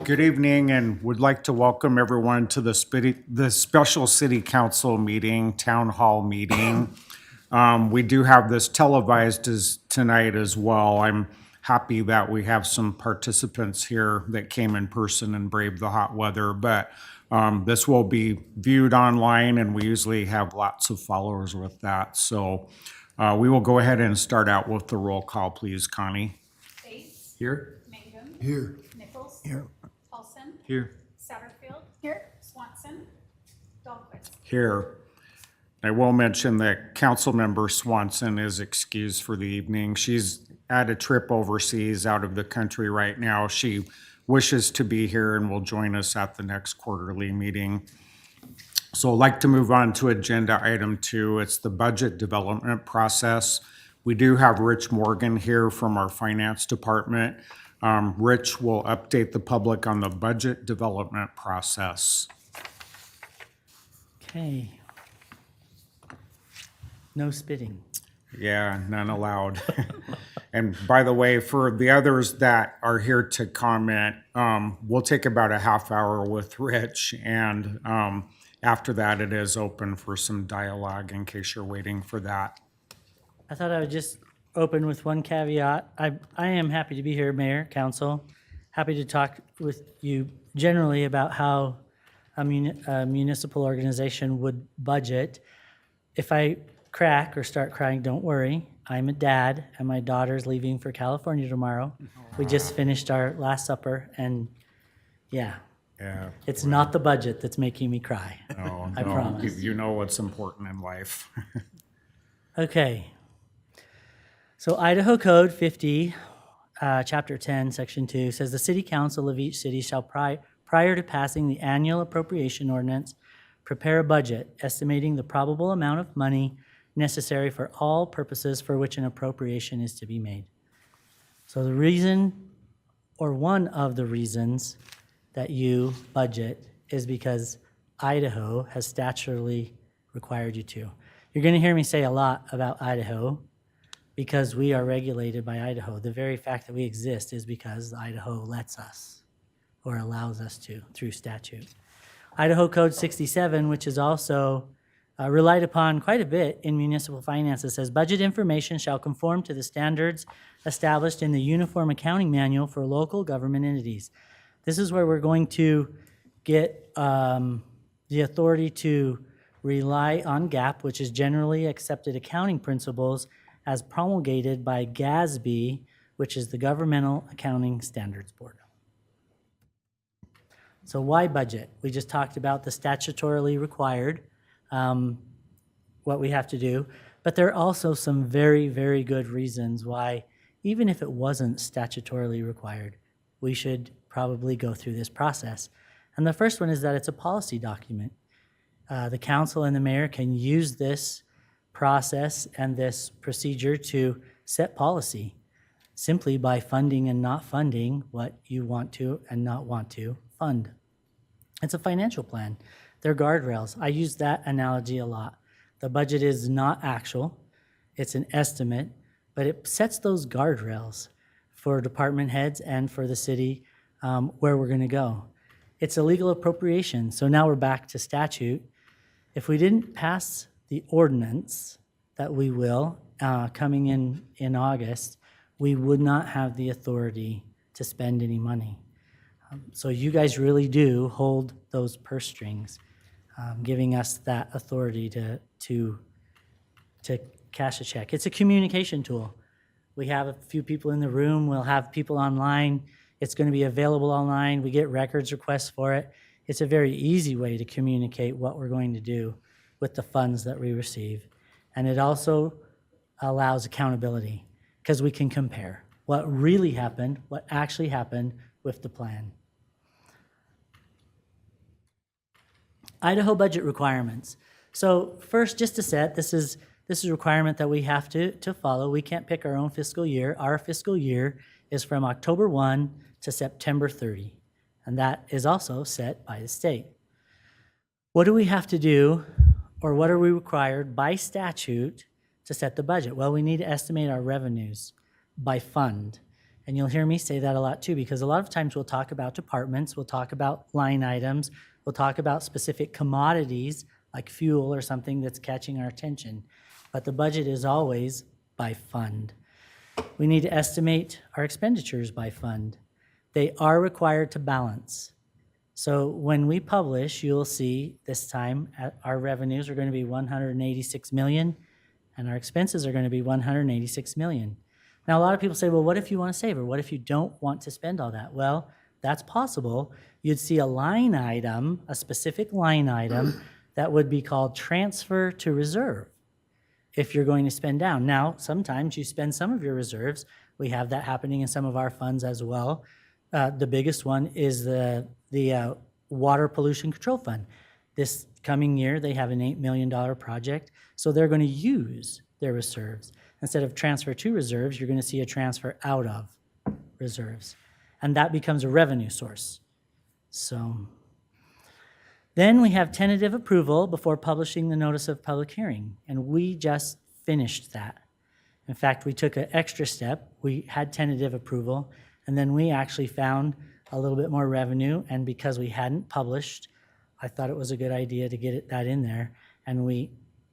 Good evening, and would like to welcome everyone to the special city council meeting, town hall meeting. We do have this televised tonight as well. I'm happy that we have some participants here that came in person and braved the hot weather, but this will be viewed online, and we usually have lots of followers with that. So we will go ahead and start out with the roll call, please, Connie. Bates. Here. Mangum. Here. Nichols. Here. Paulson. Here. Satterfield. Here. Swanson. Dahlquist. Here. I will mention that Councilmember Swanson is excused for the evening. She's at a trip overseas out of the country right now. She wishes to be here and will join us at the next quarterly meeting. So I'd like to move on to agenda item 2. It's the budget development process. We do have Rich Morgan here from our finance department. Rich will update the public on the budget development process. Okay. No spitting. Yeah, none allowed. And by the way, for the others that are here to comment, we'll take about a half hour with Rich, and after that, it is open for some dialogue in case you're waiting for that. I thought I would just open with one caveat. I am happy to be here, Mayor, Council. Happy to talk with you generally about how a municipal organization would budget. If I crack or start crying, don't worry. I'm a dad, and my daughter's leaving for California tomorrow. We just finished our Last Supper, and yeah, Yeah. it's not the budget that's making me cry. No, I no, promise. you know what's important in life. Okay. So Idaho Code 50, Chapter 10, Section 2 says the city council of each city shall prior to passing the annual appropriation ordinance, prepare a budget estimating the probable amount of money necessary for all purposes for which an appropriation is to be made. So the reason, or one of the reasons that you budget is because Idaho has statutorily required you to. You're going to hear me say a lot about Idaho because we are regulated by Idaho. The very fact that we exist is because Idaho lets us or allows us to through statute. Idaho Code 67, which is also relied upon quite a bit in municipal finances, says budget information shall conform to the standards established in the Uniform Accounting Manual for local government entities. This is where we're going to get the authority to rely on GAAP, which is generally accepted accounting principles, as promulgated by GASB, which is the Governmental Accounting Standards Board. So why budget? We just talked about the statutorily required, what we have to do, but there are also some very, very good reasons why, even if it wasn't statutorily required, we should probably go through this process. And the first one is that it's a policy document. The council and the mayor can use this process and this procedure to set policy simply by funding and not funding what you want to and not want to fund. It's a financial plan. They're guardrails. I use that analogy a lot. The budget is not actual. It's an estimate, but it sets those guardrails for department heads and for the city where we're going to go. It's a legal appropriation. So now we're back to statute. If we didn't pass the ordinance that we will coming in August, we would not have the authority to spend any money. So you guys really do hold those purse strings, giving us that authority to cash a check. It's a communication tool. We have a few people in the room. We'll have people online. It's going to be available online. We get records requests for it. It's a very easy way to communicate what we're going to do with the funds that we receive. And it also allows accountability because we can compare what really happened, what actually happened with the plan. Idaho budget requirements. So first, just to set, this is a requirement that we have to follow. We can't pick our own fiscal year. Our fiscal year is from October 1 to September 30, and that is also set by the state. What do we have to do, or what are we required by statute to set the budget? Well, we need to estimate our revenues by fund. And you'll hear me say that a lot too, because a lot of times we'll talk about departments, we'll talk about line items, we'll talk about specific commodities like fuel or something that's catching our attention. But the budget is always by fund. We need to estimate our expenditures by fund. They are required to balance. So when we publish, you'll see this time our revenues are going to be 186 million and our expenses are going to be 186 million. Now, a lot of people say, well, what if you want to save, or what if you don't want to spend all that? Well, that's possible. You'd see a line item, a specific line item that would be called transfer to reserve if you're going to spend down. Now, sometimes you spend some of your reserves. We have that happening in some of our funds as well. The biggest one is the Water Pollution Control Fund. This coming year, they have an $8 million project, so they're going to use their reserves. Instead of transfer to reserves, you're going to see a transfer out of reserves, and that becomes a revenue source. So then we have tentative approval before publishing the notice of public hearing, and we just finished that. In fact, we took an extra step. We had tentative approval, and then we actually found a little bit more revenue, and because we hadn't published, I thought it was a good idea to get that in there, and we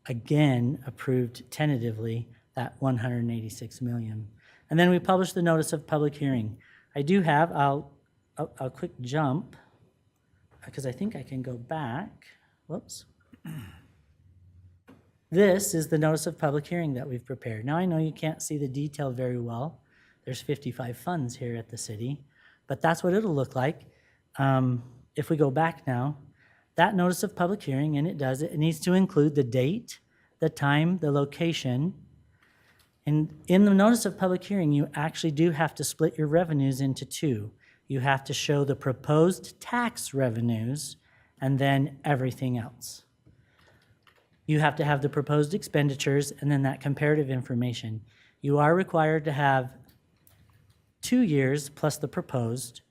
again approved tentatively that 186 million. And then we published the notice of public hearing. I do have, I'll quick jump, because I think I can go back. Whoops. This is the notice of public hearing that we've prepared. Now, I know you can't see the detail very well. There's 55 funds here at the city, but that's what it'll look like. If we go back now, that notice of public hearing, and it needs to include the date, the time, the location. And in the notice of public hearing, you actually do have to split your revenues into two. You have to show the proposed tax revenues and then everything else. You have to have the proposed expenditures and then that comparative information. You are required to have 2 years plus the proposed.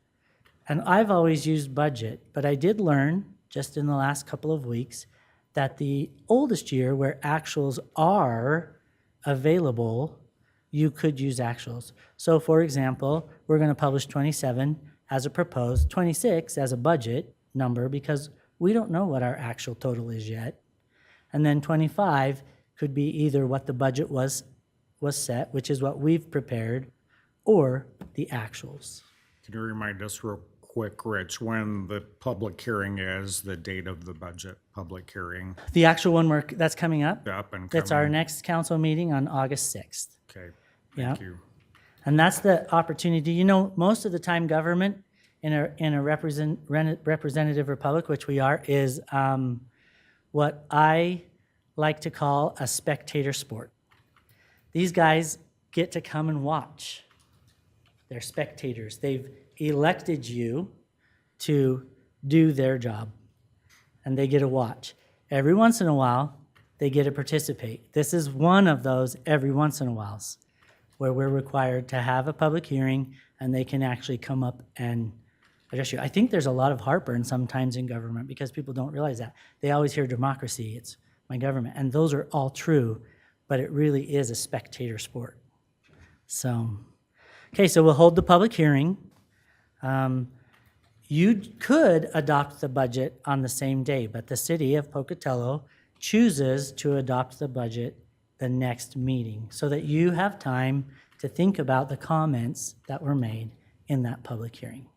And I've always used budget, but I did learn just in the last couple of weeks that the oldest year where actuals are available, you could use actuals. So for example, we're going to publish 27 as a proposed, 26 as a budget number because we don't know what our actual total is yet. And then 25 could be either what the budget was set, which is what we've prepared, or the actuals. Can you remind us real quick, Rich, when the public hearing is, the date of the budget public hearing? The actual one that's coming up, Up and that's our coming. next council meeting on August 6th. Okay, Yeah. thank you. And that's the opportunity. You know, most of the time government in a representative republic, which we are, is what I like to call a spectator sport. These guys get to come and watch. They're spectators. They've elected you to do their job, and they get to watch. Every once in a while, they get to participate. This is one of those every once in a whiles where we're required to have a public hearing, and they can actually come up and address you. I think there's a lot of heartburn sometimes in government because people don't realize that. They always hear democracy, it's my government, and those are all true, but it really is a spectator sport. So, okay, so we'll hold the public hearing. You could adopt the budget on the same day, but the city of Pocatello chooses to adopt the budget the next meeting so that you have time to think about the comments that were made in that public hearing.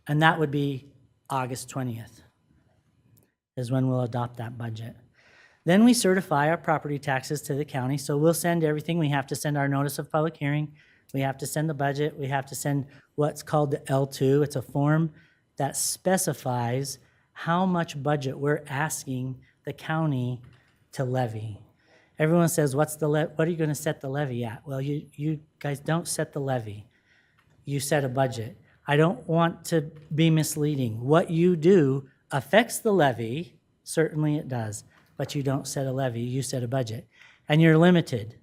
And that would be August 20th is when we'll adopt that budget. Then we certify our property taxes to the county. So we'll send everything. We have to send our notice of public hearing. We have to send the budget. We have to send what's called the L2. It's a form that specifies how much budget we're asking the county to levy. Everyone says, what are you going to set the levy at? Well, you guys don't set the levy. You set a budget. I don't want to be misleading. What you do affects the levy, certainly it does, but you don't set a levy, you set a budget. And you're limited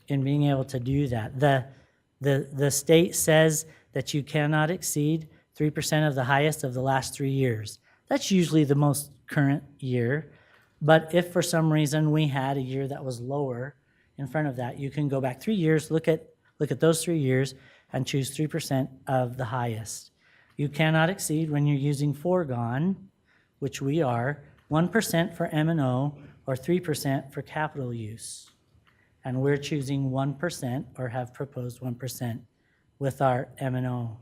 in being able to do that. The state says that you cannot exceed 3% of the highest of the last 3 years. That's usually the most current year. But if for some reason we had a year that was lower in front of that, you can go back 3 years, look at those 3 years, and choose 3% of the highest. You cannot exceed, when you're using foregone, which we are, 1% for M&O or 3% for capital use. And we're choosing 1% or have proposed 1% with our M&O.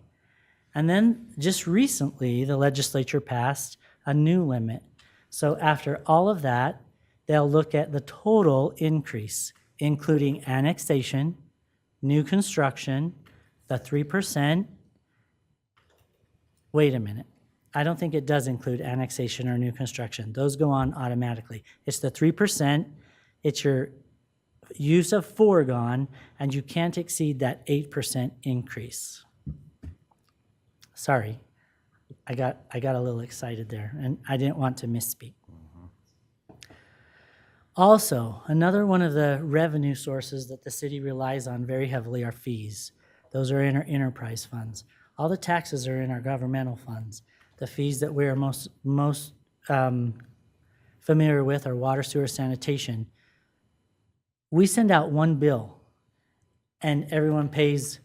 And then just recently, the legislature passed a new limit. So after all of that, they'll look at the total increase, including annexation, new construction, the 3%. Wait a minute. I don't think it does include annexation or new construction. Those go on automatically. It's the 3%. It's your use of foregone, and you can't exceed that 8% increase. Sorry, I got a little excited there, and I didn't want to misspeak. Also, another one of the revenue sources that the city relies on very heavily are fees. Those are in our enterprise funds. All the taxes are in our governmental funds. The fees that we are most familiar with are water, sewer, sanitation. We send out one bill, and everyone pays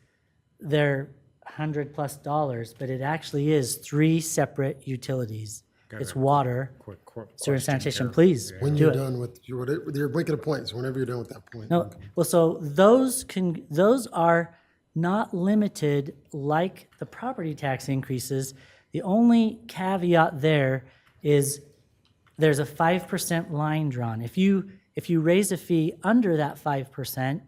their $100+, but it actually is 3 separate utilities. It's water, Quick sewer, and question sanitation. here. Please When do you're it. done with you're blinking a point, so whenever you're done with that point. No, well, so those are not limited like the property tax increases. The only caveat there is there's a 5% line drawn. If you raise a fee under that 5%,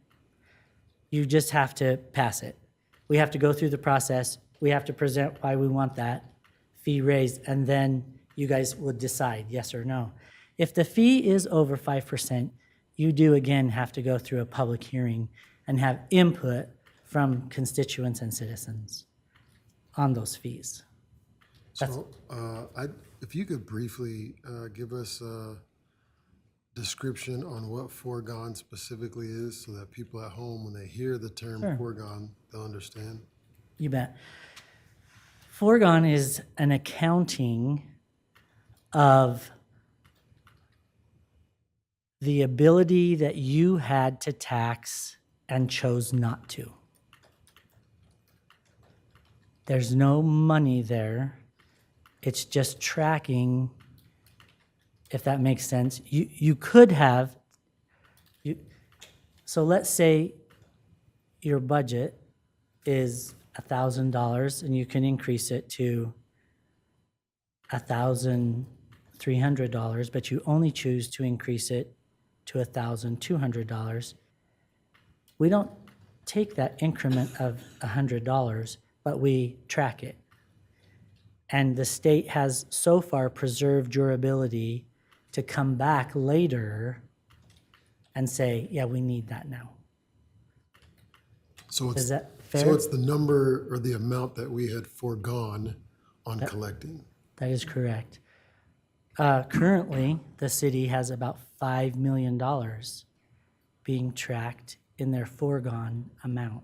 you just have to pass it. We have to go through the process. We have to present why we want that fee raised, and then you guys would decide yes or no. If the fee is over 5%, you do again have to go through a public hearing and have input from constituents and citizens on those fees. So, if you could briefly give us a description on what foregone specifically is, so that people at home, when they hear the term foregone, they'll understand. You bet. Foregone is an accounting of the ability that you had to tax and chose not to. There's no money there. It's just tracking, if that makes sense. You could have, so let's say your budget is $1,000 and you can increase it to $1,300, but you only choose to increase it to $1,200. We don't take that increment of $100, but we track it. And the state has so far preserved your ability to come back later and say, yeah, we need that now. So it's, Is that fair? so it's the number or the amount that we had foregone on collecting. That is correct. Currently, the city has about $5 million being tracked in their foregone amount.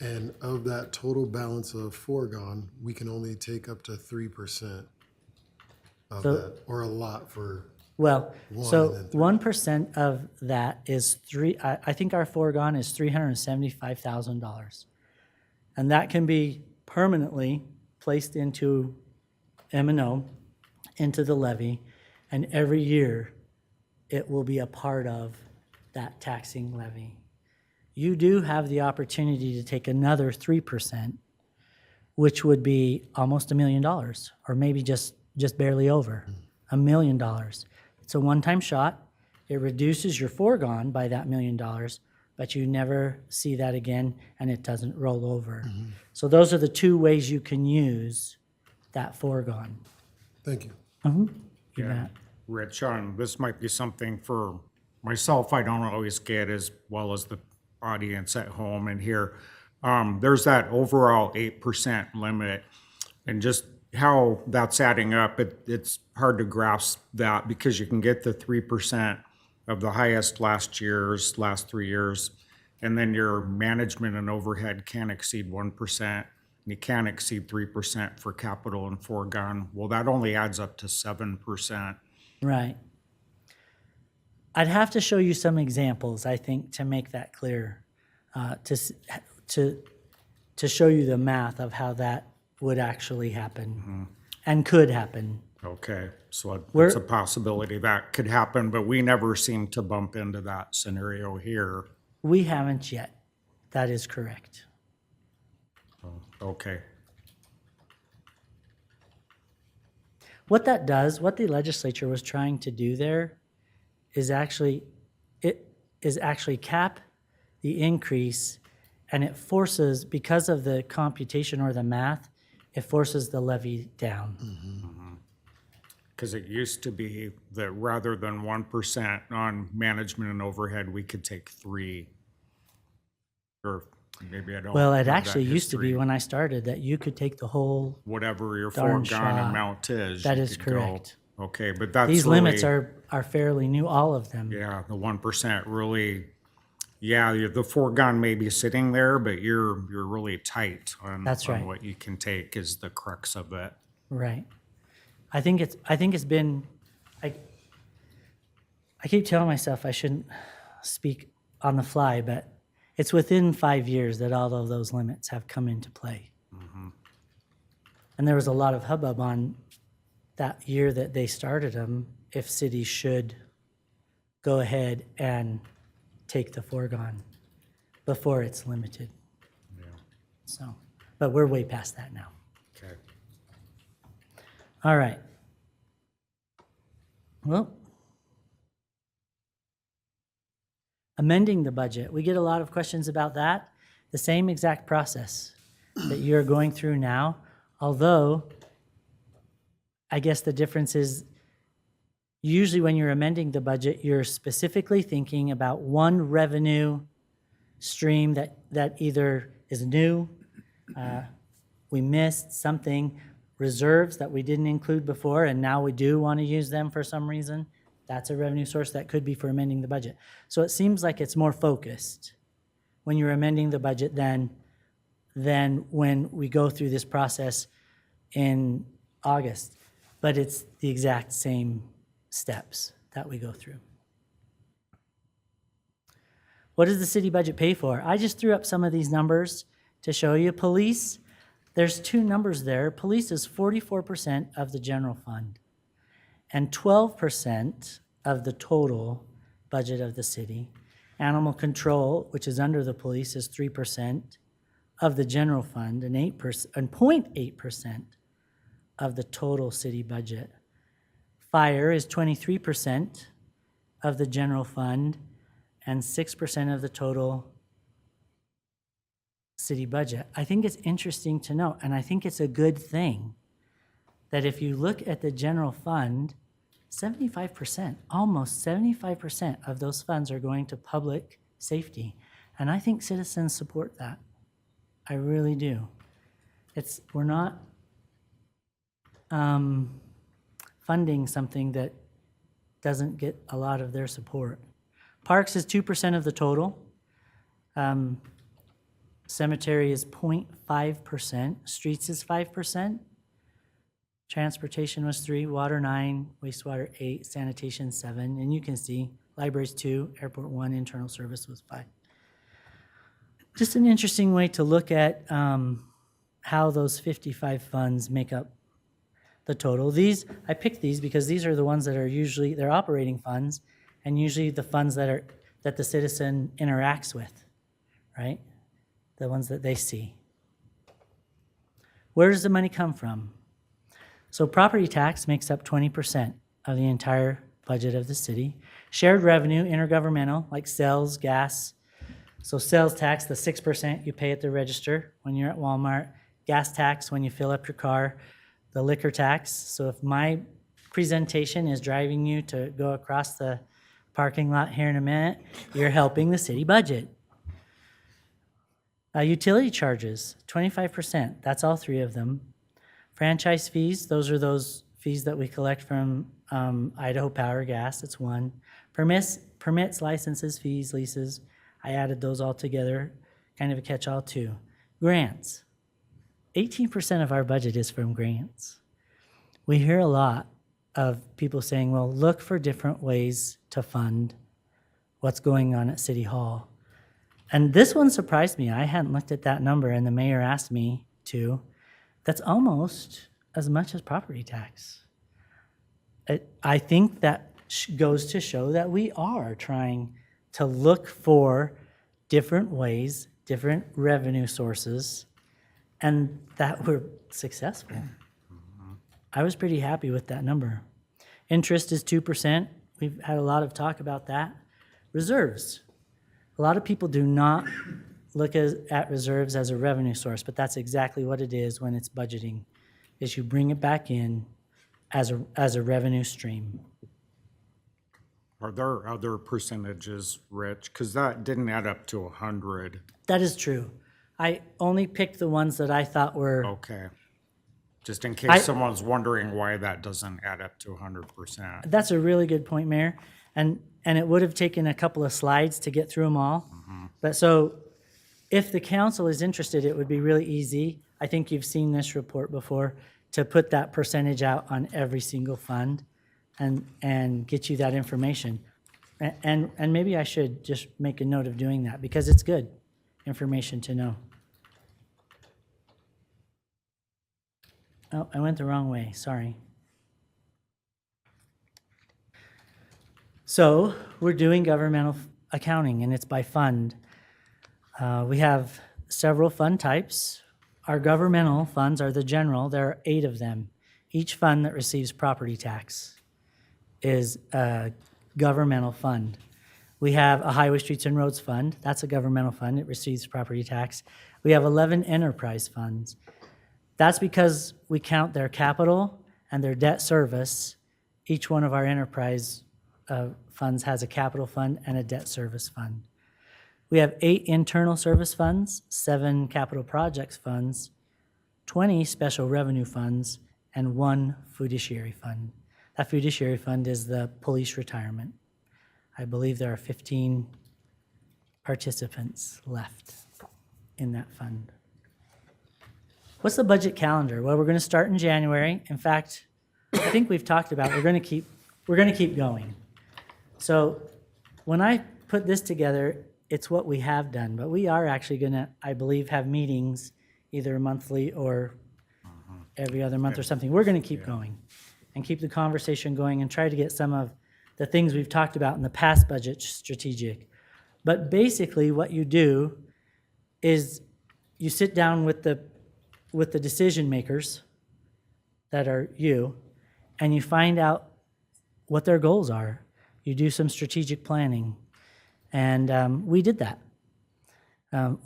And of that total balance of foregone, we can only take up to 3% of So- that, or a lot for, Well, One so and then three. 1% of that is I think our foregone is $375,000. And that can be permanently placed into M&O, into the levy, and every year it will be a part of that taxing levy. You do have the opportunity to take another 3%, which would be almost $1 million, or maybe just barely over $1 million. It's a one-time shot. It reduces your foregone by that $1 million, but you never see that again, and it doesn't roll over. So those are the two ways you can use that foregone. thank you. You Yeah. bet. Rich, this might be something for myself I don't always get as well as the audience at home and here. There's that overall 8% limit, and just how that's adding up, it's hard to grasp that because you can get the 3% of the highest last 3 years, and then your management and overhead can't exceed 1%, and you can't exceed 3% for capital and foregone. Well, that only adds up to 7%. Right. I'd have to show you some examples, I think, to make that clear. To to show you the math of how that would actually happen and could happen. Okay, so We're- it's a possibility that could happen, but we never seem to bump into that scenario here. We haven't yet. That is correct. Okay, What that does, what the legislature was trying to do there is actually cap the increase, and it forces, because of the computation or the math, it forces the levy down. because it used to be that rather than 1% on management and overhead, we could take 3. Or maybe I don't. Well, it have that actually used to be history. when I started that you could take the whole, Whatever your Darn foregone shot. amount is. That you is could go. correct. Okay, but that's these limits really- are fairly new, all of them. Yeah, the 1% really, yeah, the foregone may be sitting there, but you're really tight on, That's on right. what you can take is the crux of it. Right. I think it's been, I keep telling myself I shouldn't speak on the fly, but it's within 5 years that all of those limits have come into play. And there was a lot of hubbub on that year that they started them, if cities should go ahead and take the foregone before it's limited. Yeah, So, but we're way past that now. okay. All right. Well, amending the budget. We get a lot of questions about that. The same exact process that you're going through now, although I guess the difference is usually when you're amending the budget, you're specifically thinking about one revenue stream that either is new, we missed something, reserves that we didn't include before, and now we do want to use them for some reason. That's a revenue source that could be for amending the budget. So it seems like it's more focused when you're amending the budget than when we go through this process in August. But it's the exact same steps that we go through. What does the city budget pay for? I just threw up some of these numbers to show you. Police, there's 2 numbers there. Police is 44% of the general fund and 12% of the total budget of the city. Animal control, which is under the police, is 3% of the general fund and 0.8% of the total city budget. Fire is 23% of the general fund and 6% of the total city budget. I think it's interesting to note, and I think it's a good thing, that if you look at the general fund, 75%, almost 75% of those funds are going to public safety. And I think citizens support that. I really do. We're not funding something that doesn't get a lot of their support. Parks is 2% of the total. Cemetery is 0.5%. Streets is 5%. Transportation was 3, water 9, wastewater 8, sanitation 7, and you can see libraries 2, airport 1, internal service was 5. Just an interesting way to look at how those 55 funds make up the total. I picked these because these are the ones that are usually, they're operating funds, and usually the funds that the citizen interacts with, right? The ones that they see. Where does the money come from? So property tax makes up 20% of the entire budget of the city. Shared revenue, intergovernmental, like sales, gas. So sales tax, the 6% you pay at the register when you're at Walmart. Gas tax when you fill up your car. The liquor tax. So if my presentation is driving you to go across the parking lot here in a minute, you're helping the city budget. Utility charges, 25%. That's all 3 of them. Franchise fees, those are those fees that we collect from Idaho Power Gas, that's 1. Permits, licenses, fees, leases, I added those all together, kind of a catch-all 2. Grants, 18% of our budget is from grants. We hear a lot of people saying, well, look for different ways to fund what's going on at City Hall. And this one surprised me. I hadn't looked at that number, and the mayor asked me to. That's almost as much as property tax. I think that goes to show that we are trying to look for different ways, different revenue sources, and that we're successful. I was pretty happy with that number. Interest is 2%. We've had a lot of talk about that. Reserves. A lot of people do not look at reserves as a revenue source, but that's exactly what it is when it's budgeting, is you bring it back in as a revenue stream. Are there other percentages, Rich? Because that didn't add up to 100. That is true. I only picked the ones that I thought were, Okay. Just in case someone's wondering why that doesn't add up to 100%. that's a really good point, Mayor. And it would have taken a couple of slides to get through them all. But so if the council is interested, it would be really easy. I think you've seen this report before, to put that percentage out on every single fund and get you that information. And maybe I should just make a note of doing that, because it's good information to know. Oh, I went the wrong way, sorry. So we're doing governmental accounting, and it's by fund. We have several fund types. Our governmental funds are the general. There are 8 of them. Each fund that receives property tax is a governmental fund. We have a Highway, Streets, and Roads Fund. That's a governmental fund. It receives property tax. We have 11 enterprise funds. That's because we count their capital and their debt service. Each one of our enterprise funds has a capital fund and a debt service fund. We have 8 internal service funds, 7 capital projects funds, 20 special revenue funds, and 1 fiduciary fund. That fiduciary fund is the police retirement. I believe there are 15 participants left in that fund. What's the budget calendar? Well, we're going to start in January. In fact, I think we've talked about we're going to keep going. So when I put this together, it's what we have done, but we are actually going to, I believe, have meetings either monthly or every other month or something. We're going to keep going and keep the conversation going and try to get some of the things we've talked about in the past budget strategic. But basically what you do is you sit down with the decision makers that are you, and you find out what their goals are. You do some strategic planning. And we did that.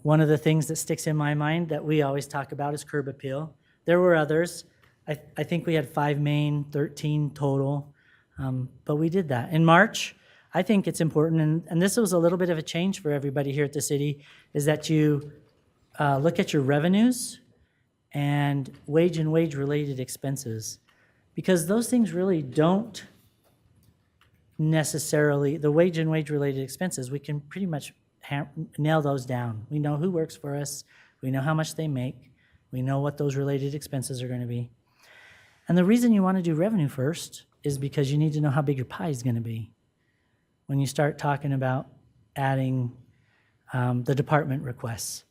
One of the things that sticks in my mind that we always talk about is curb appeal. There were others. I think we had 5 main, 13 total, but we did that. In March, I think it's important, and this was a little bit of a change for everybody here at the city, is that you look at your revenues and wage-related expenses, because those things really don't necessarily, the wage-related expenses, we can pretty much nail those down. We know who works for us, we know how much they make, we know what those related expenses are going to be. And the reason you want to do revenue first is because you need to know how big your pie is going to be. When you start talking about adding the department requests.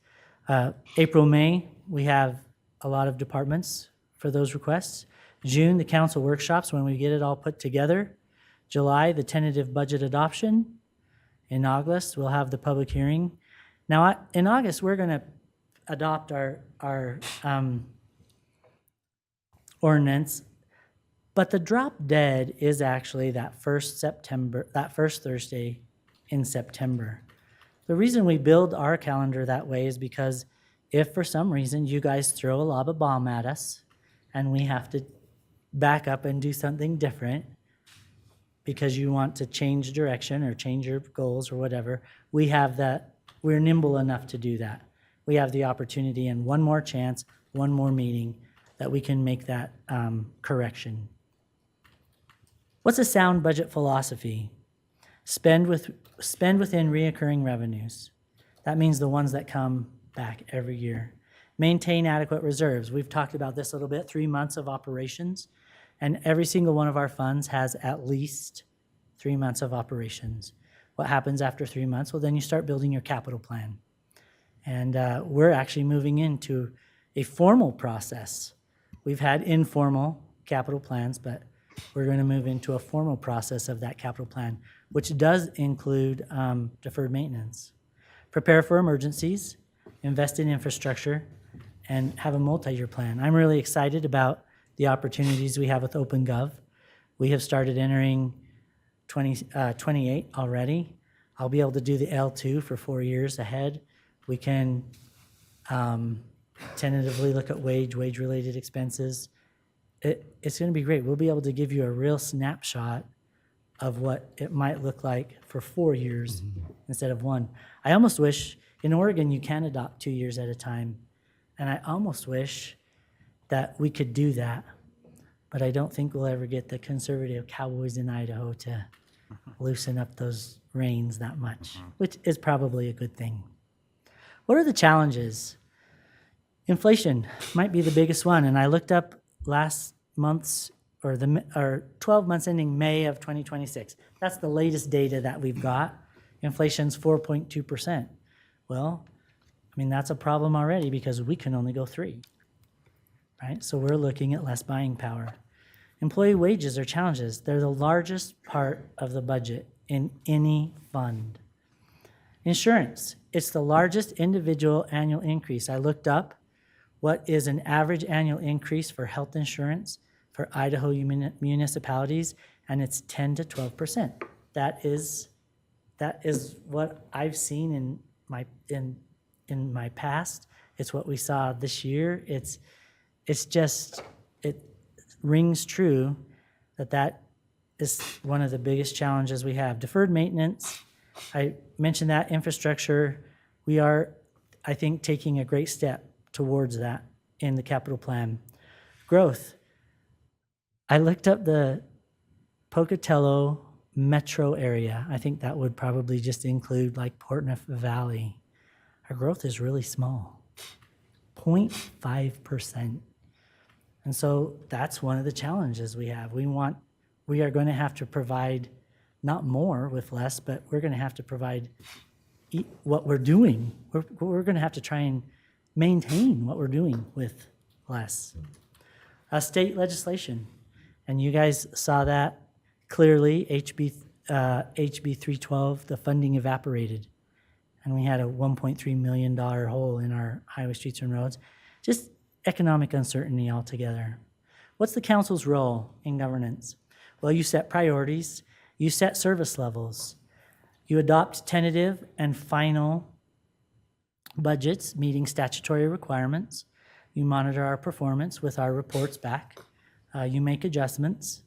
April, May, we have a lot of departments for those requests. June, the council workshops, when we get it all put together. July, the tentative budget adoption. In August, we'll have the public hearing. Now, in August, we're going to adopt our ordinance, but the drop dead is actually that first Thursday in September. The reason we build our calendar that way is because if for some reason you guys throw a lob of bomb at us and we have to back up and do something different because you want to change direction or change your goals or whatever, we have that, we're nimble enough to do that. We have the opportunity and one more chance, one more meeting that we can make that correction. What's a sound budget philosophy? Spend within reoccurring revenues. That means the ones that come back every year. Maintain adequate reserves. We've talked about this a little bit, 3 months of operations, and every single one of our funds has at least 3 months of operations. What happens after 3 months? Well, then you start building your capital plan. And we're actually moving into a formal process. We've had informal capital plans, but we're going to move into a formal process of that capital plan, which does include deferred maintenance. Prepare for emergencies, invest in infrastructure, and have a multi-year plan. I'm really excited about the opportunities we have with OpenGov. We have started entering 28 already. I'll be able to do the L2 for 4 years ahead. We can tentatively look at wage-related expenses. It's going to be great. We'll be able to give you a real snapshot of what it might look like for 4 years instead of 1. I almost wish, in Oregon, you can adopt 2 years at a time, and I almost wish that we could do that, but I don't think we'll ever get the conservative cowboys in Idaho to loosen up those reins that much, which is probably a good thing. What are the challenges? Inflation might be the biggest one, and I looked up last month's or 12 months ending May of 2026. That's the latest data that we've got. Inflation's 4.2%. Well, I mean, that's a problem already because we can only go 3, right? So we're looking at less buying power. Employee wages are challenges. They're the largest part of the budget in any fund. Insurance, it's the largest individual annual increase. I looked up what is an average annual increase for health insurance for Idaho municipalities, and it's 10 to 12%. That is what I've seen in my past. It's what we saw this year. It rings true that is one of the biggest challenges we have. Deferred maintenance, I mentioned that. Infrastructure, we are, I think, taking a great step towards that in the capital plan. Growth, I looked up the Pocatello metro area. I think that would probably just include like Portneuf Valley. Our growth is really small, 0.5%. And so that's one of the challenges we have. We are going to have to provide not more with less, but we're going to have to provide what we're doing. We're going to have to try and maintain what we're doing with less. State legislation, and you guys saw that clearly. HB 312, the funding evaporated, and we had a $1.3 million hole in our highway, streets, and roads. Just economic uncertainty altogether. What's the council's role in governance? Well, you set priorities, you set service levels, you adopt tentative and final budgets meeting statutory requirements, you monitor our performance with our reports back, you make adjustments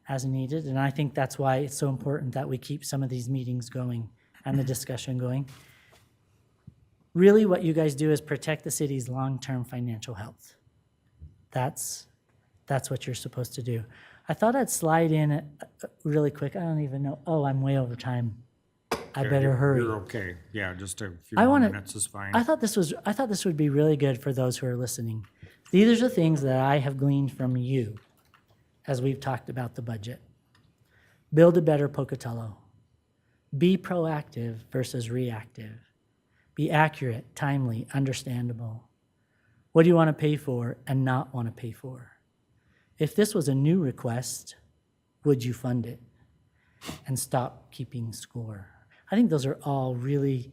as needed, and I think that's why it's so important that we keep some of these meetings going and the discussion going. Really, what you guys do is protect the city's long-term financial health. That's what you're supposed to do. I thought I'd slide in really quick. I don't even know. Oh, I'm way over time. I better hurry. You're okay. Yeah, just a few I more wanna- minutes is fine. I thought this would be really good for those who are listening. These are the things that I have gleaned from you as we've talked about the budget. Build a better Pocatello. Be proactive versus reactive. Be accurate, timely, understandable. What do you want to pay for and not want to pay for? If this was a new request, would you fund it? And stop keeping score. I think those are all really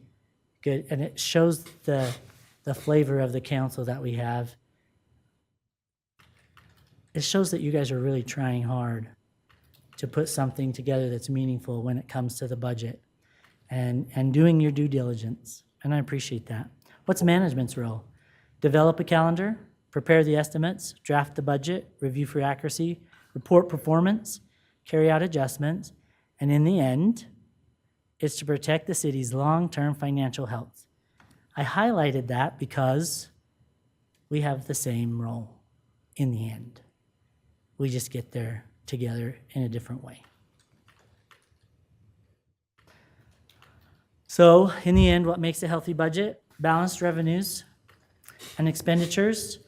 good, and it shows the flavor of the council that we have. It shows that you guys are really trying hard to put something together that's meaningful when it comes to the budget and doing your due diligence, and I appreciate that. What's management's role? Develop a calendar, prepare the estimates, draft the budget, review for accuracy, report performance, carry out adjustments, and in the end, it's to protect the city's long-term financial health. I highlighted that because we have the same role in the end. We just get there together in a different way. So in the end, what makes a healthy budget? Balanced revenues and expenditures,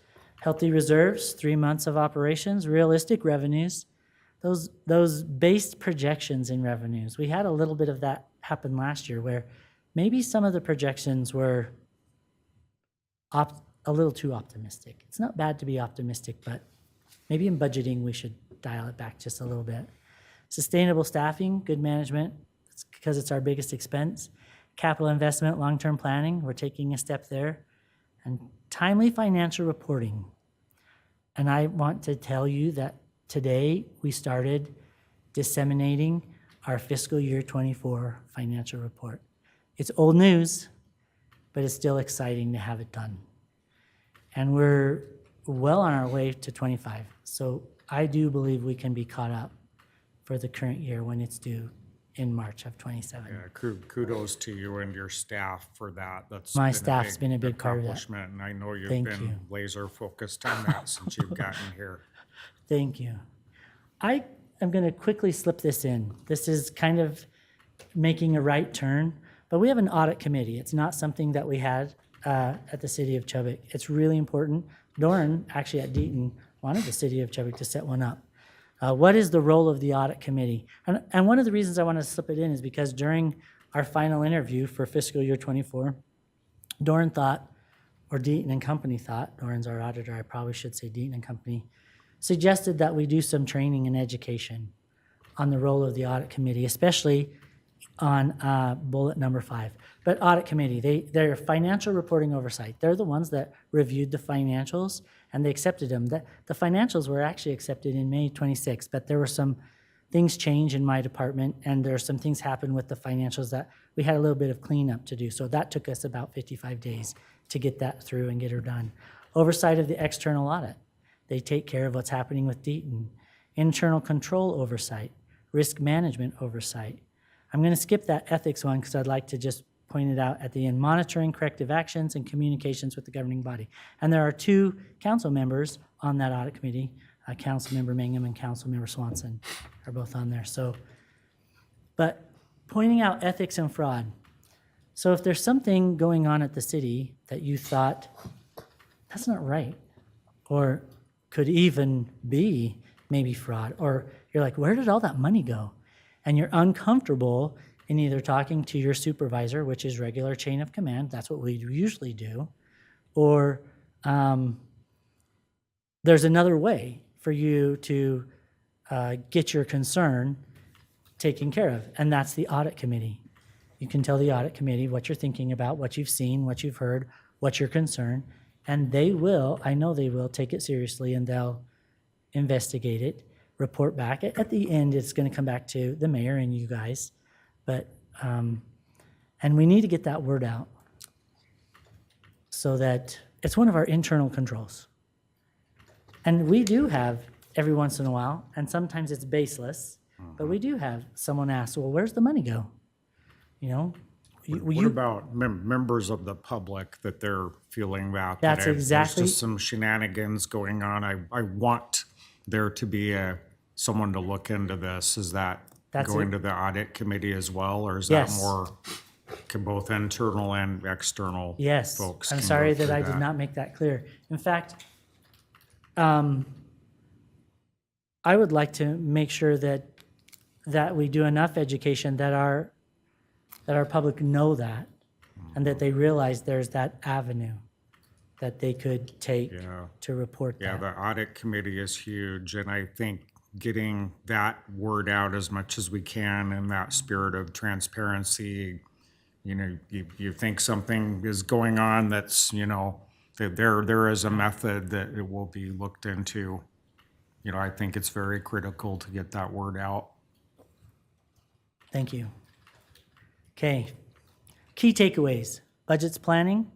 healthy reserves, 3 months of operations, realistic revenues, those based projections in revenues. We had a little bit of that happened last year where maybe some of the projections were a little too optimistic. It's not bad to be optimistic, but maybe in budgeting, we should dial it back just a little bit. Sustainable staffing, good management, it's because it's our biggest expense. Capital investment, long-term planning, we're taking a step there. And timely financial reporting. And I want to tell you that today we started disseminating our fiscal year 24 financial report. It's old news, but it's still exciting to have it done. And we're well on our way to 25. So I do believe we can be caught up for the current year when it's due in March of 27. Yeah, kudos to you and your staff for that. That's My been staff's been a big part of that. accomplishment, and I know you've Thank been you. laser focused on that since you've gotten here. Thank you. I am going to quickly slip this in. This is kind of making a right turn, but we have an audit committee. It's not something that we had at the city of Chubbuck. It's really important. Doran, actually at Deaton, wanted the city of Chubbuck to set one up. What is the role of the audit committee? And one of the reasons I want to slip it in is because during our final interview for fiscal year 24, Doran thought, or Deaton and Company thought, Doran's our auditor, I probably should say Deaton and Company, suggested that we do some training and education on the role of the audit committee, especially on bullet number 5. But audit committee, they're financial reporting oversight. They're the ones that reviewed the financials and they accepted them. The financials were actually accepted in May 26th, but there were some things change in my department and there are some things happen with the financials that we had a little bit of cleanup to do. So that took us about 55 days to get that through and get her done. Oversight of the external audit. They take care of what's happening with Deaton. Internal control oversight, risk management oversight. I'm going to skip that ethics one because I'd like to just point it out at the end. Monitoring corrective actions and communications with the governing body. And there are 2 council members on that audit committee. Councilmember Mangum and Councilmember Swanson are both on there. So, but pointing out ethics and fraud. So if there's something going on at the city that you thought, that's not right, or could even be maybe fraud, or you're like, where did all that money go? And you're uncomfortable in either talking to your supervisor, which is regular chain of command, that's what we usually do, or there's another way for you to get your concern taken care of, and that's the audit committee. You can tell the audit committee what you're thinking about, what you've seen, what you've heard, what your concern, and they will, I know they will, take it seriously and they'll investigate it, report back. At the end, it's going to come back to the mayor and you guys, but, and we need to get that word out so that it's one of our internal controls. And we do have every once in a while, and sometimes it's baseless, but we do have someone ask, well, where's the money go? You know? What about members of the public that they're feeling that? That's there's exactly- just some shenanigans going on. I want there to be someone to look into this. Is that That's going it. to the audit committee as well, or is Yes. that more, can both internal and external Yes, folks? I'm can sorry go that I through did not make that clear. In fact, I would like to make sure that we do enough education that our public know that, and that they realize there's that avenue that they could take Yeah. to report Yeah, that. the audit committee is huge, and I think getting that word out as much as we can in that spirit of transparency. You know, you think something is going on that's, you know, that there is a method that it will be looked into. You know, I think it's very critical to get that word out. Thank you. Okay. Key takeaways. Budget's planning.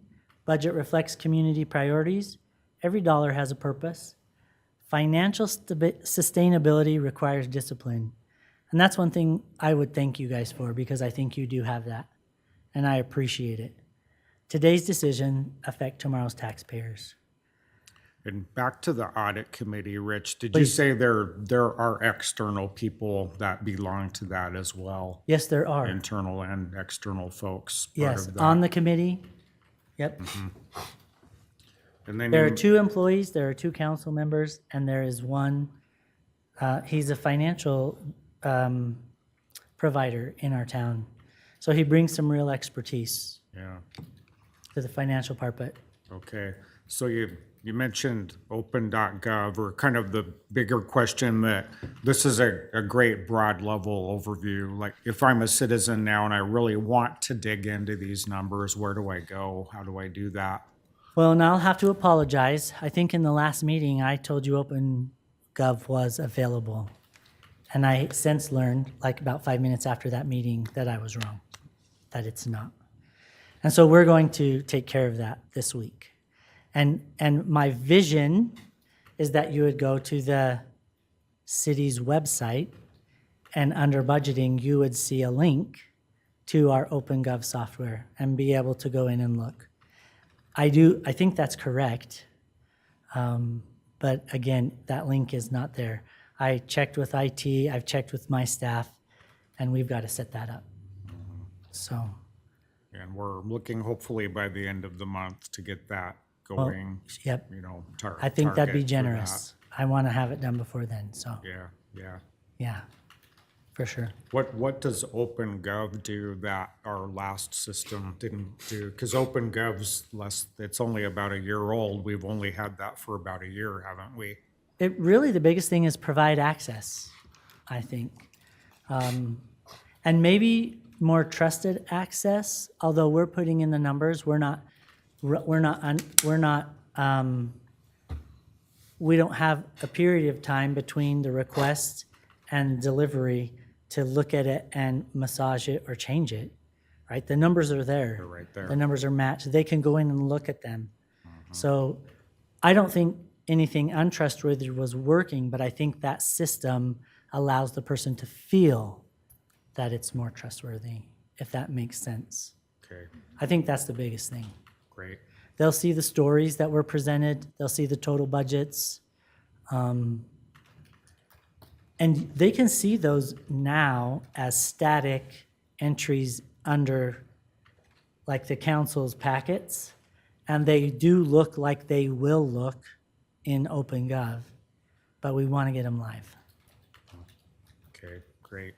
Budget reflects community priorities. Every dollar has a purpose. Financial sustainability requires discipline. And that's one thing I would thank you guys for, because I think you do have that, and I appreciate it. Today's decision affect tomorrow's taxpayers. And back to the audit committee, Rich, did you Please. say there are external people that belong to that as well? Yes, there are. Internal and external folks? part Yes, of that? on the committee. Yep. And then There are you- 2 employees, there are 2 council members, and there is one, he's a financial provider in our town. So he brings some real expertise Yeah, to the financial part, but okay. So you mentioned open.gov, or kind of the bigger question that this is a great broad level overview. Like, if I'm a citizen now and I really want to dig into these numbers, where do I go? How do I do that? well, and I'll have to apologize. I think in the last meeting, I told you OpenGov was available. And I since learned, like about 5 minutes after that meeting, that I was wrong, that it's not. And so we're going to take care of that this week. And my vision is that you would go to the city's website, and under budgeting, you would see a link to our OpenGov software and be able to go in and look. I think that's correct. But again, that link is not there. I checked with IT, I've checked with my staff, and we've got to set that up. So, And we're looking hopefully by the end of the month to get that going, yep, you know, I think that'd be target for generous. I want to have it done before then, so, that. Yeah. yeah, for sure. What does OpenGov do that our last system didn't do? Because OpenGov's it's only about a year old. We've only had that for about a year, haven't we? It really, the biggest thing is provide access, I think. And maybe more trusted access, although we're putting in the numbers, we don't have a period of time between the request and delivery to look at it and massage it or change it, right? The numbers are there. They're right there. The numbers are matched. They can go in and look at them. So I don't think anything untrustworthy was working, but I think that system allows the person to feel that it's more trustworthy, if that makes sense. Okay, I think that's the biggest thing. great. They'll see the stories that were presented, they'll see the total budgets. And they can see those now as static entries under like the council's packets. And they do look like they will look in OpenGov, but we want to get them live. Okay, great.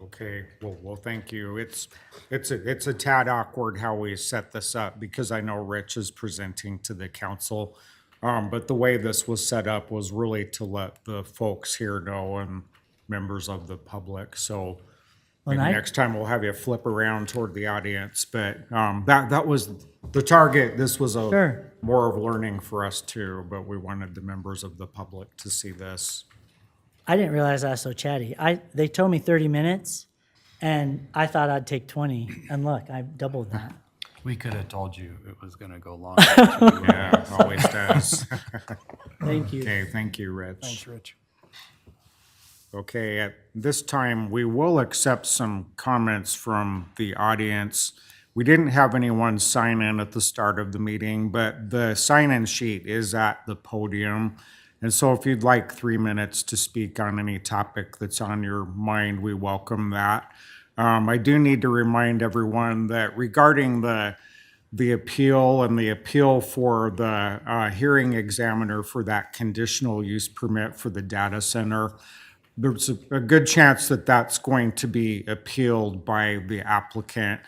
Okay, well, thank you. It's a tad awkward how we set this up because I know Rich is presenting to the council. But the way this was set up was really to let the folks here know and members of the public. So maybe next time we'll have you flip around toward the audience. But that was the target. This was Sure. more of learning for us too, but we wanted the members of the public to see this. I didn't realize I was so chatty. They told me 30 minutes, and I thought I'd take 20. And look, I doubled that. We could have told you it was gonna go longer. Yeah, always does. Thank you. Okay, thank you, Rich. Thanks, Rich. Okay, at this time, we will accept some comments from the audience. We didn't have anyone sign in at the start of the meeting, but the sign-in sheet is at the podium. And so if you'd like 3 minutes to speak on any topic that's on your mind, we welcome that. I do need to remind everyone that regarding the appeal and the appeal for the hearing examiner for that conditional use permit for the data center, there's a good chance that that's going to be appealed by the applicant.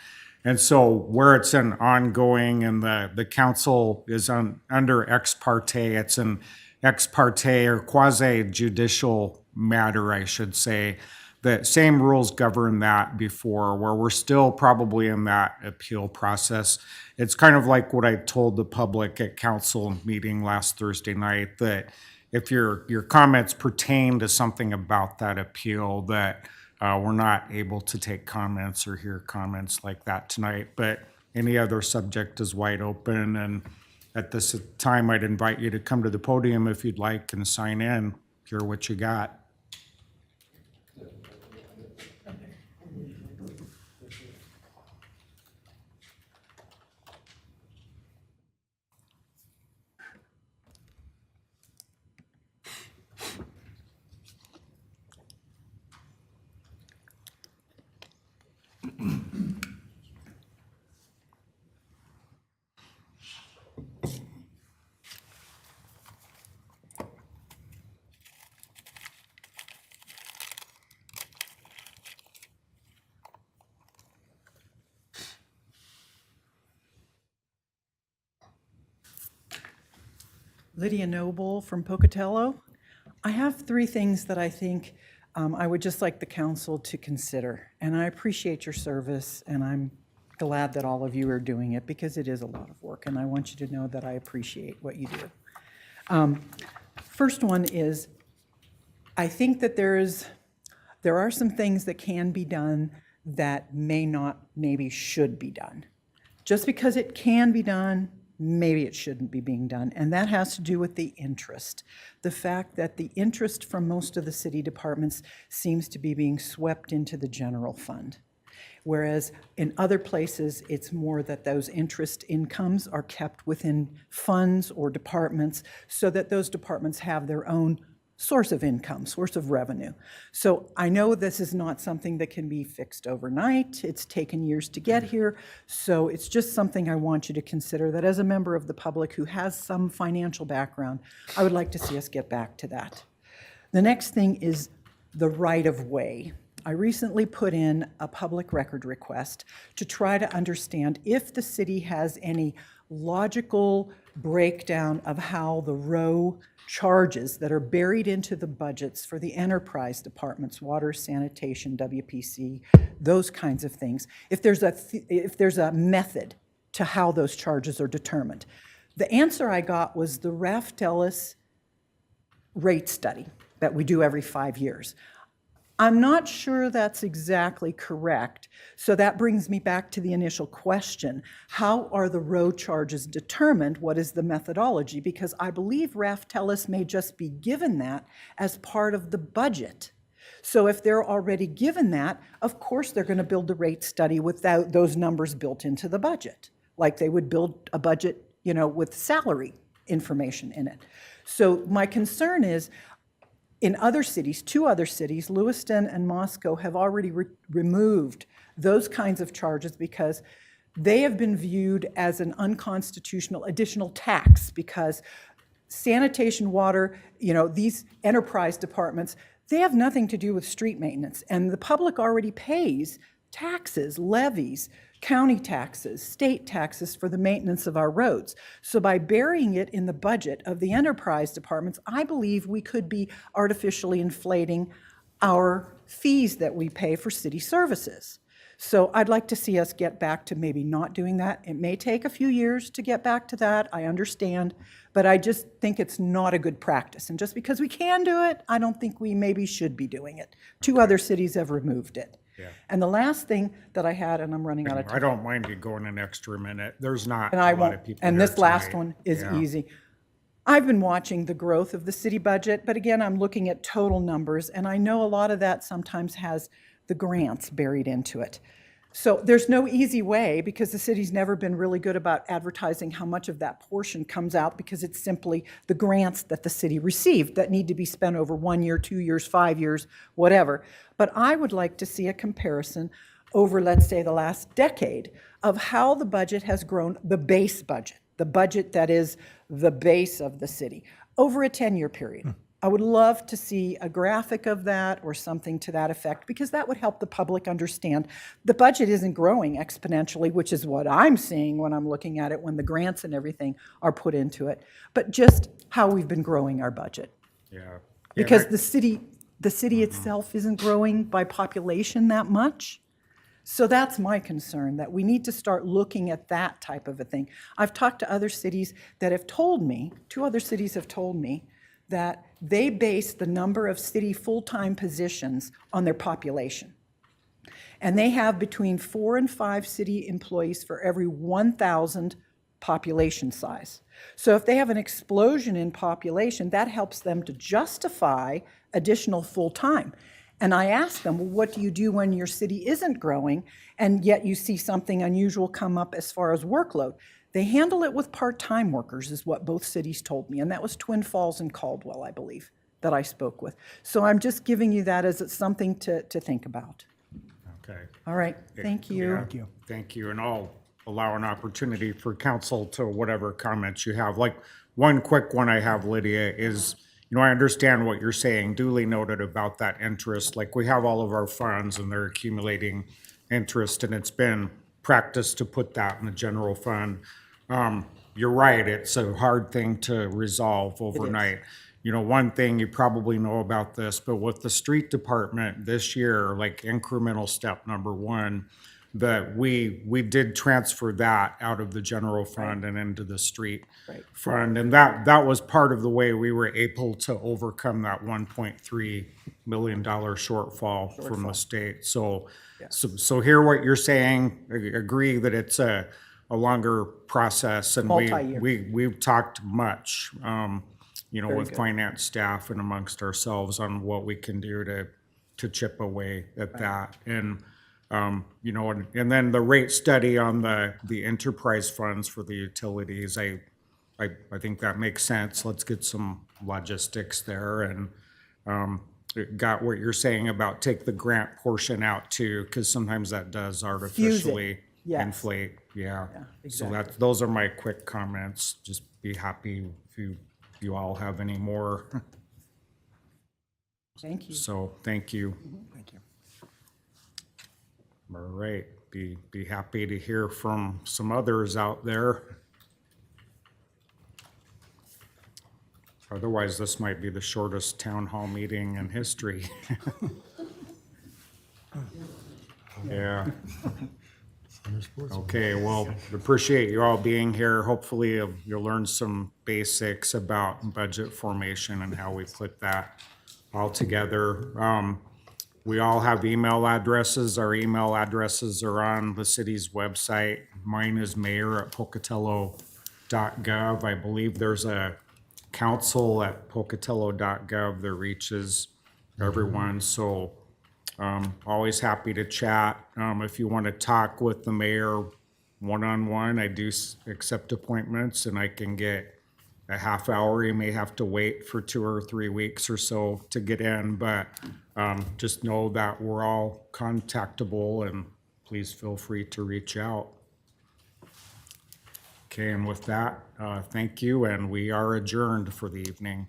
And so where it's an ongoing and the council is under ex parte, it's an ex parte or quasi judicial matter, I should say. The same rules govern that before, where we're still probably in that appeal process. It's kind of like what I told the public at council meeting last Thursday night, that if your comments pertain to something about that appeal, that we're not able to take comments or hear comments like that tonight. But any other subject is wide open. And at this time, I'd invite you to come to the podium if you'd like and sign in, hear what you got. Lydia Noble from Pocatello. I have three things that I think I would just like the council to consider. And I appreciate your service, and I'm glad that all of you are doing it because it is a lot of work, and I want you to know that I appreciate what you do. First one is, I think that there are some things that can be done that may not, maybe should be done. Just because it can be done, maybe it shouldn't be being done. And that has to do with the interest. The fact that the interest from most of the city departments seems to be being swept into the general fund. Whereas in other places, it's more that those interest incomes are kept within funds or departments so that those departments have their own source of income, source of revenue. So I know this is not something that can be fixed overnight. It's taken years to get here. So it's just something I want you to consider, that as a member of the public who has some financial background, I would like to see us get back to that. The next thing is the right of way. I recently put in a public record request to try to understand if the city has any logical breakdown of how the row charges that are buried into the budgets for the enterprise departments, water, sanitation, WPC, those kinds of things, if there's a method to how those charges are determined. The answer I got was the Raft-Ellis rate study that we do every 5 years. I'm not sure that's exactly correct. So that brings me back to the initial question. How are the row charges determined? What is the methodology? Because I believe Raft-Ellis may just be given that as part of the budget. So if they're already given that, of course they're going to build the rate study without those numbers built into the budget, like they would build a budget, with salary information in it. So my concern is, in other cities, 2 other cities, Lewiston and Moscow, have already removed those kinds of charges because they have been viewed as an unconstitutional additional tax, because sanitation, water, these enterprise departments, they have nothing to do with street maintenance. And the public already pays taxes, levies, county taxes, state taxes for the maintenance of our roads. So by burying it in the budget of the enterprise departments, I believe we could be artificially inflating our fees that we pay for city services. So I'd like to see us get back to maybe not doing that. It may take a few years to get back to that, I understand, but I just think it's not a good practice. And just because we can do it, I don't think we maybe should be doing it. 2 other cities have removed it. Yeah. And the last thing that I had, and I'm running out of time. I don't mind you going an extra minute. There's not And a I lot won't, of people and here this last tonight. one is Yeah. easy. I've been watching the growth of the city budget, but again, I'm looking at total numbers, and I know a lot of that sometimes has the grants buried into it. So there's no easy way, because the city's never been really good about advertising how much of that portion comes out, because it's simply the grants that the city received that need to be spent over 1 year, 2 years, 5 years, whatever. But I would like to see a comparison over, let's say, the last decade of how the budget has grown, the base budget, the budget that is the base of the city, over a 10-year period. I would love to see a graphic of that or something to that effect, because that would help the public understand the budget isn't growing exponentially, which is what I'm seeing when I'm looking at it, when the grants and everything are put into it, but just how we've been growing our budget. Yeah. Because the city itself isn't growing by population that much. So that's my concern, that we need to start looking at that type of a thing. I've talked to other cities that have told me, 2 other cities have told me, that they base the number of city full-time positions on their population. And they have between 4 and 5 city employees for every 1,000 population size. So if they have an explosion in population, that helps them to justify additional full-time. And I asked them, well, what do you do when your city isn't growing and yet you see something unusual come up as far as workload? They handle it with part-time workers, is what both cities told me, and that was Twin Falls and Caldwell, I believe, that I spoke with. So I'm just giving you that as something to think about. Okay. All right, thank you. Yeah, thank you, and I'll allow an opportunity for council to whatever comments you have. Like, one quick one I have, Lydia, is, I understand what you're saying, duly noted about that interest. Like, we have all of our funds and they're accumulating interest, and it's been practice to put that in the general fund. you're right, it's a hard thing to resolve overnight. You know, one thing you probably know about this, but with the street department this year, like incremental step number one, that we did transfer that out of the general fund and into the street Right. fund. And that was part of the way we were able to overcome that $1.3 million shortfall from the state. So hear what you're saying, agree that it's a longer process, and Multi-year. we've talked much, you know, Very with good. finance staff and amongst ourselves on what we can do to chip away at that. And, you know, and then the rate study on the enterprise funds for the utilities, I think that makes sense. Let's get some logistics there, and, got what you're saying about take the grant portion out too, because sometimes that does artificially Yes. inflate, yeah. So exactly. those are my quick comments. Just be happy if you all have any more. Thank you. So, thank you. Thank you. All right, be happy to hear from some others out there. Otherwise, this might be the shortest town hall meeting in history. Yeah. Okay, well, appreciate you all being here. Hopefully you'll learn some basics about budget formation and how we put that all together. We all have email addresses. Our email addresses are on the city's website. Mine is mayor@pocatello.gov. I believe there's a council@pocatello.gov that reaches everyone, so always happy to chat. If you want to talk with the mayor one-on-one, I do accept appointments, and I can get a half hour. You may have to wait for 2 or 3 weeks or so to get in, but just know that we're all contactable, and please feel free to reach out. Okay, and with that, thank you, and we are adjourned for the evening.